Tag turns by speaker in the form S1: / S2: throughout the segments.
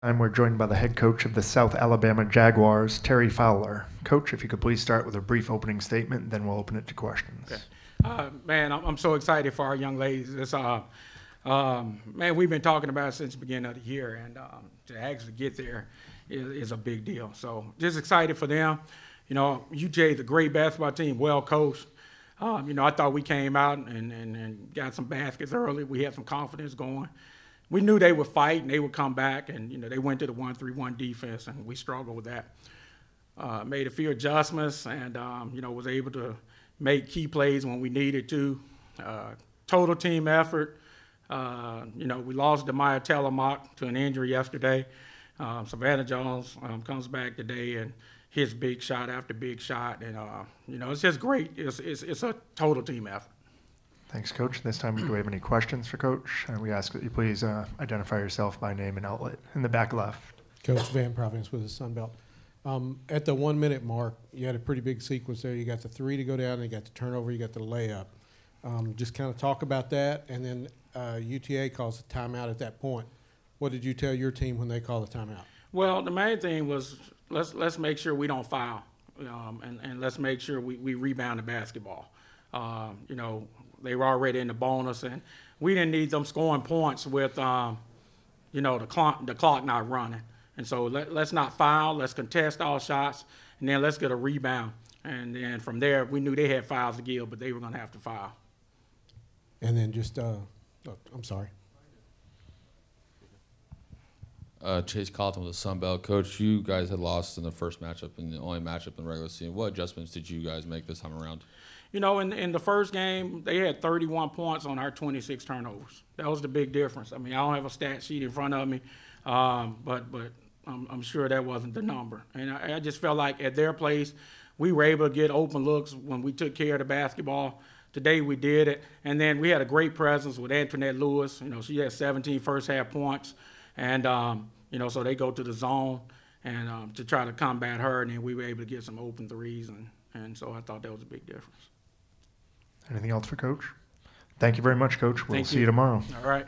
S1: We're joined by the head coach of the South Alabama Jaguars, Terry Fowler. Coach, if you could please start with a brief opening statement, then we'll open it to questions.
S2: Okay. Man, I'm so excited for our young ladies. Man, we've been talking about it since the beginning of the year, and to actually get there is a big deal. So just excited for them. You know, UTA is a great basketball team, well coached. I thought we came out and got some baskets early. We had some confidence going. We knew they would fight and they would come back, and they went to the 1-3-1 defense, and we struggled with that. Made a few adjustments, and was able to make key plays when we needed to. Total team effort. We lost Demaya Telemock to an injury yesterday. Savannah Jones comes back today and hits big shot after big shot, and it's just great. It's a total team effort.
S1: Thanks, Coach. This time, do we have any questions for Coach? We ask that you please identify yourself by name and outlet in the back left.
S3: Coach Van Providence with the Sun Belt. At the 1 minute mark, you had a pretty big sequence there. You got the three to go down, and you got the turnover, you got the layup. Just kind of talk about that, and then UTA calls a timeout at that point. What did you tell your team when they called the timeout?
S2: Well, the main thing was let's make sure we don't foul, and let's make sure we rebound the basketball. They were already in the bonus, and we didn't need them scoring points with the clock not running. And so let's not foul. Let's contest all shots, and then let's get a rebound. And then from there, we knew they had fouls to give, but they were going to have to foul.
S3: And then just, I'm sorry.
S4: Chase Colton with the Sun Belt. Coach, you guys had lost in the first matchup and the only matchup in the regular season. What adjustments did you guys make this time around?
S2: In the first game, they had 31 points on our 26 turnovers. That was the big difference. I mean, I don't have a stat sheet in front of me, but I'm sure that wasn't the number. And I just felt like at their place, we were able to get open looks when we took care of the basketball. Today we did it. And then we had a great presence with Antoinette Lewis. She had 17 first half points. And, so they go to the zone and to try to combat her. And then we were able to get some open threes. And so I thought that was a big difference.
S1: Anything else for Coach? Thank you very much, Coach. We'll see you tomorrow.
S2: All right.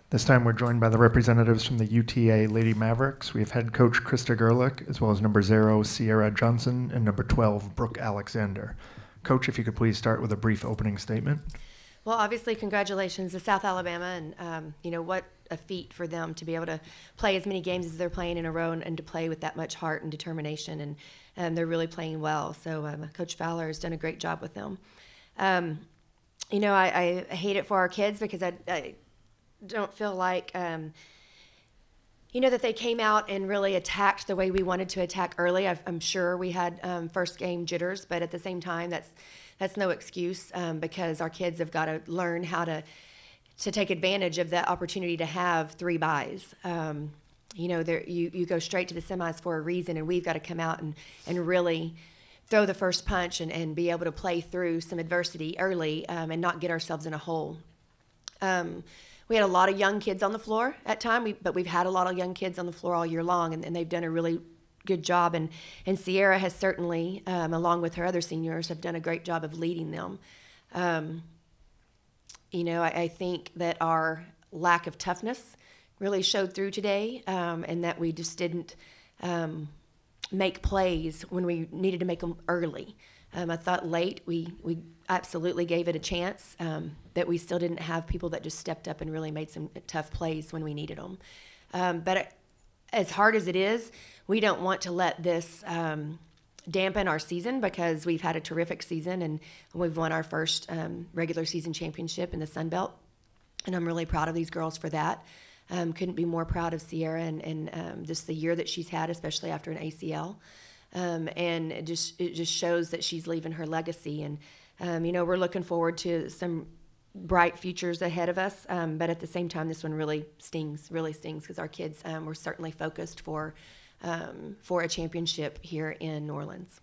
S1: This time we're joined by the representatives from the UTA Lady Mavericks. We have head coach Krista Gerlich, as well as number 0, Sierra Johnson, and number 12, Brooke Alexander. Coach, if you could please start with a brief opening statement.
S5: Well, obviously, congratulations to South Alabama, and what a feat for them to be able to play as many games as they're playing in a row and to play with that much heart and determination, and they're really playing well. So Coach Fowler has done a great job with them. I hate it for our kids because I don't feel like that they came out and really attacked the way we wanted to attack early. I'm sure we had first game jitters, but at the same time, that's no excuse because our kids have got to learn how to take advantage of that opportunity to have 3 byes. You go straight to the semis for a reason, and we've got to come out and really throw the first punch and be able to play through some adversity early and not get ourselves in a hole. We had a lot of young kids on the floor at time, but we've had a lot of young kids on the floor all year long, and they've done a really good job. And Sierra has certainly, along with her other seniors, have done a great job of leading them. I think that our lack of toughness really showed through today, and that we just didn't make plays when we needed to make them early. I thought late we absolutely gave it a chance, but we still didn't have people that just stepped up and really made some tough plays when we needed them. But as hard as it is, we don't want to let this dampen our season because we've had a terrific season and we've won our first regular season championship in the Sun Belt. And I'm really proud of these girls for that. Couldn't be more proud of Sierra and just the year that she's had, especially after an ACL. And it just shows that she's leaving her legacy. And, we're looking forward to some bright futures ahead of us. But at the same time, this one really stings because our kids were certainly focused for a championship here in New Orleans.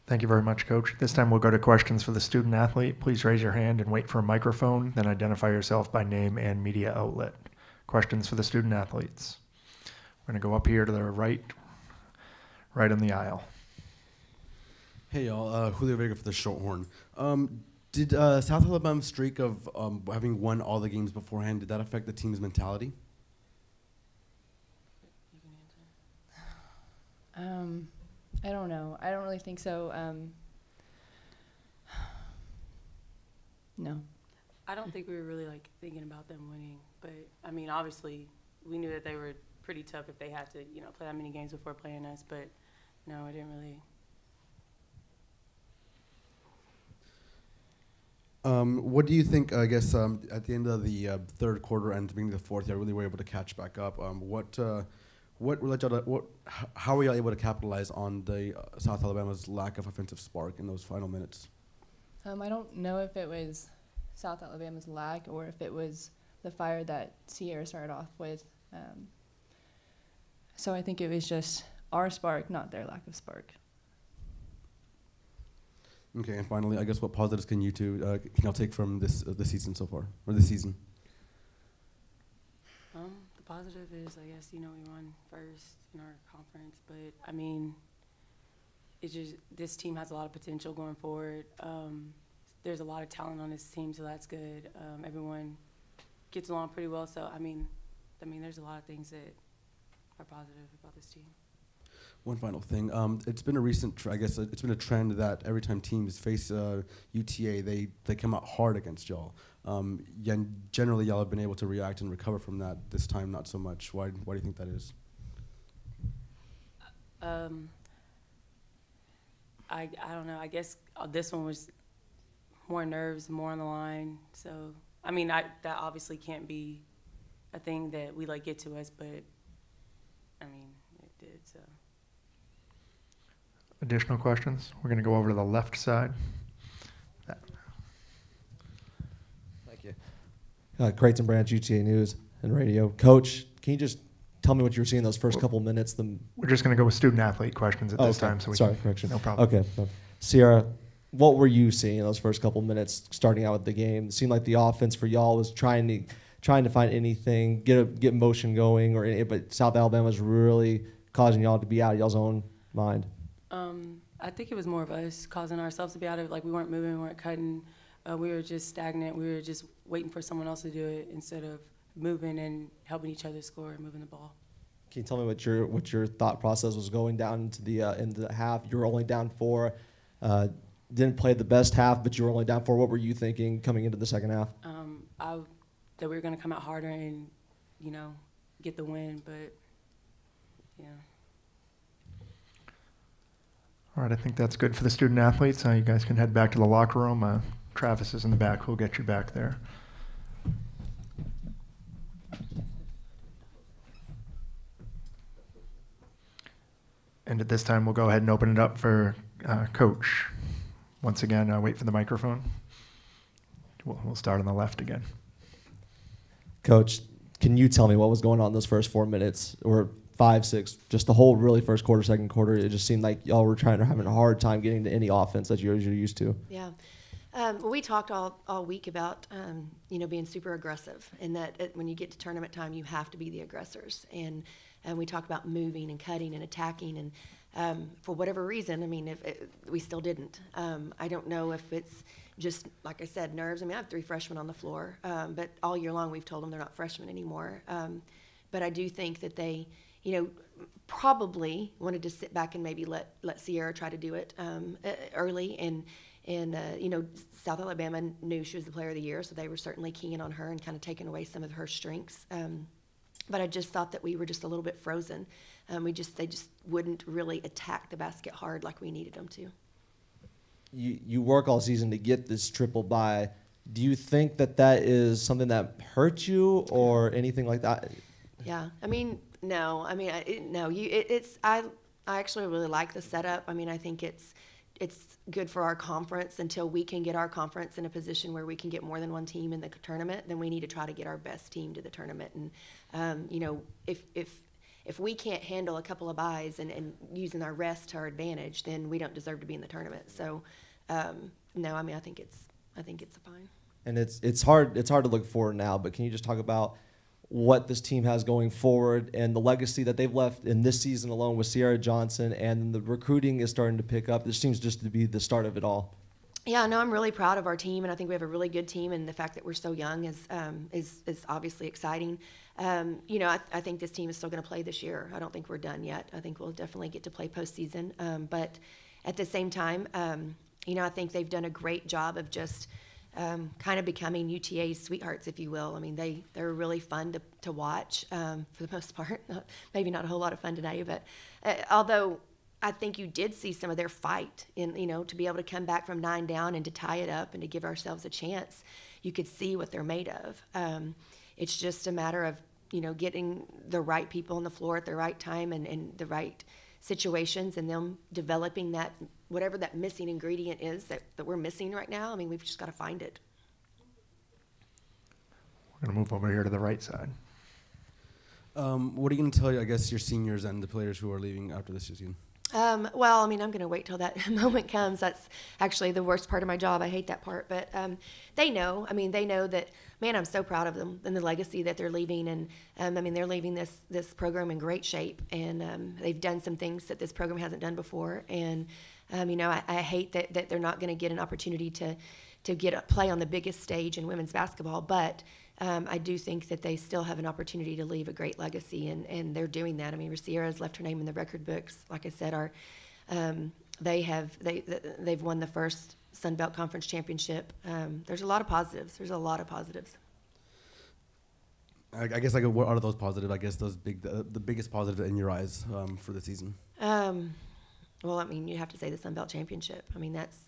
S1: Thank you very much, Coach. This time we'll go to questions for the student athlete. Please raise your hand and wait for a microphone, then identify yourself by name and media outlet. Questions for the student athletes. We're going to go up here to the right on the aisle.
S6: Hey y'all, Julio Vega for the Shorthorn. Did South Alabama's streak of having won all the games beforehand, did that affect the team's mentality?
S7: I don't know. I don't really think so. No.
S8: I don't think we were really thinking about them winning, but I mean, obviously, we knew that they were pretty tough if they had to, play that many games before playing us. But no, it didn't really.
S6: What do you think? I guess at the end of the third quarter and beginning of the fourth, you really were able to catch back up. How were you able to capitalize on the South Alabama's lack of offensive spark in those final minutes?
S7: I don't know if it was South Alabama's lack or if it was the fire that Sierra started off with. So I think it was just our spark, not their lack of spark.
S6: Okay, and finally, I guess what positives can you two can y'all take from the season so far, or this season?
S8: The positive is, I guess, we won first in our conference, but I mean, it's just this team has a lot of potential going forward. There's a lot of talent on this team, so that's good. Everyone gets along pretty well, so I mean, there's a lot of things that are positive about this team.
S6: One final thing. It's been a recent, it's been a trend that every time teams face UTA, they come out hard against y'all. And generally, y'all have been able to react and recover from that. This time, not so much. Why do you think that is?
S8: I don't know. I guess this one was more nerves, more on the line. So, I mean, that obviously can't be a thing that we get to us, but I mean, it did, so.
S1: Additional questions? We're going to go over to the left side.
S9: Thank you. Creighton Branch, UTA News and Radio. Coach, can you just tell me what you were seeing those first couple minutes?
S1: We're just going to go with student athlete questions at this time.
S9: Correction.
S1: No problem.
S9: Okay. Sierra, what were you seeing in those first couple minutes starting out with the game? It seemed like the offense for y'all was trying to find anything, get motion going, but South Alabama was really causing y'all to be out of y'all's own mind.
S8: I think it was more of us causing ourselves to be out of it. We weren't moving, we weren't cutting. We were just stagnant. We were just waiting for someone else to do it instead of moving and helping each other score and moving the ball.
S9: Can you tell me what your thought process was going down into the half? You were only down 4, didn't play the best half, but you were only down 4. What were you thinking coming into the second half?
S8: That we were going to come out harder and, get the win, but yeah.
S1: All right, I think that's good for the student athletes. You guys can head back to the locker room. Travis is in the back. We'll get you back there. And at this time, we'll go ahead and open it up for Coach. Once again, wait for the microphone. We'll start on the left again.
S9: Coach, can you tell me what was going on those first 4 minutes or 5, 6, just the whole really first quarter, second quarter? It just seemed like y'all were having a hard time getting to any offense that you're used to.
S5: Yeah. Well, we talked all week about, being super aggressive, and that when you get to tournament time, you have to be the aggressors. And we talked about moving and cutting and attacking, and for whatever reason, we still didn't. I don't know if it's just, like I said, nerves. I have 3 freshmen on the floor, but all year long we've told them they're not freshmen anymore. But I do think that they, probably wanted to sit back and maybe let Sierra try to do it early. And South Alabama knew she was the player of the year, so they were certainly keying on her and kind of taking away some of her strengths. But I just thought that we were just a little bit frozen. They just wouldn't really attack the basket hard like we needed them to.
S9: You work all season to get this triple bye. Do you think that is something that hurt you or anything like that?
S5: Yeah, no. I actually really like the setup. I think it's good for our conference. Until we can get our conference in a position where we can get more than one team in the tournament, then we need to try to get our best team to the tournament. And if we can't handle a couple of byes and using our rest to our advantage, then we don't deserve to be in the tournament. So, no, I think it's fine.
S9: And it's hard to look forward now, but can you just talk about what this team has going forward and the legacy that they've left in this season alone with Sierra Johnson, and the recruiting is starting to pick up? This seems just to be the start of it all.
S5: Yeah, no, I'm really proud of our team, and I think we have a really good team, and the fact that we're so young is obviously exciting. I think this team is still going to play this year. I don't think we're done yet. I think we'll definitely get to play postseason. But at the same time, I think they've done a great job of just kind of becoming UTA's sweethearts, if you will. They're really fun to watch for the most part. Maybe not a whole lot of fun today, but although I think you did see some of their fight to be able to come back from 9 down and to tie it up and to give ourselves a chance. You could see what they're made of. It's just a matter of, getting the right people on the floor at the right time and the right situations, and them developing that, whatever that missing ingredient is that we're missing right now. We've just got to find it.
S1: We're going to move over here to the right side.
S6: What are you going to tell, your seniors and the players who are leaving after this season?
S5: Well, I'm going to wait till that moment comes. That's actually the worst part of my job. I hate that part. But they know. They know that, man, I'm so proud of them and the legacy that they're leaving. And, they're leaving this program in great shape. And they've done some things that this program hasn't done before. And, I hate that they're not going to get an opportunity to play on the biggest stage in women's basketball. But I do think that they still have an opportunity to leave a great legacy, and they're doing that. Sierra's left her name in the record books. Like I said, they've won the first Sun Belt Conference championship. There's a lot of positives.
S6: I guess what are those positives? Those the biggest positive in your eyes for the season.
S5: Well, you have to say the Sun Belt championship.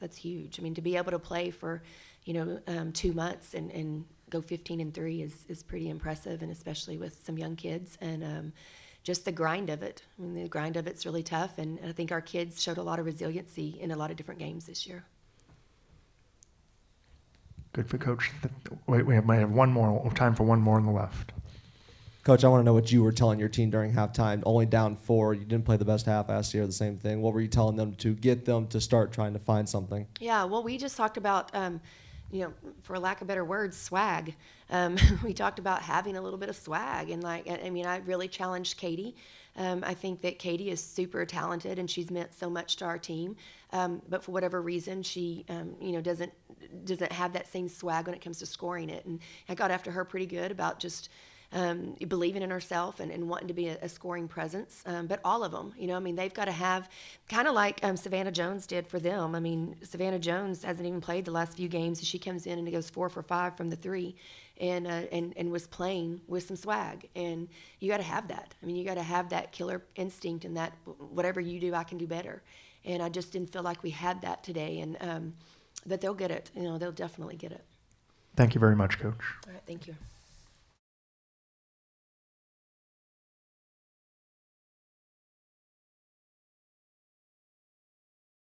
S5: That's huge. To be able to play for 2 months and go 15-3 is pretty impressive, and especially with some young kids, and just the grind of it. The grind of it's really tough, and I think our kids showed a lot of resiliency in a lot of different games this year.
S1: Good for Coach. Wait, we might have time for one more on the left.
S9: Coach, I want to know what you were telling your team during halftime. Only down 4, you didn't play the best half. Last year, the same thing. What were you telling them to get them to start trying to find something? Yeah,
S5: well, we just talked about for lack of better words, swag. We talked about having a little bit of swag, and I really challenged Katie. I think that Katie is super talented, and she's meant so much to our team. But for whatever reason, she, doesn't have that same swag when it comes to scoring it. And I got after her pretty good about just believing in herself and wanting to be a scoring presence. But all of them, I mean, they've got to have, kind of like Savannah Jones did for them. I mean, Savannah Jones hasn't even played the last few games. She comes in and goes 4 for 5 from the 3, and was playing with some swag. And you got to have that. I mean, you got to have that killer instinct and that whatever you do, I can do better. And I just didn't feel like we had that today. And but they'll get it. They'll definitely get it.
S1: Thank you very much, Coach.
S5: All right, thank you.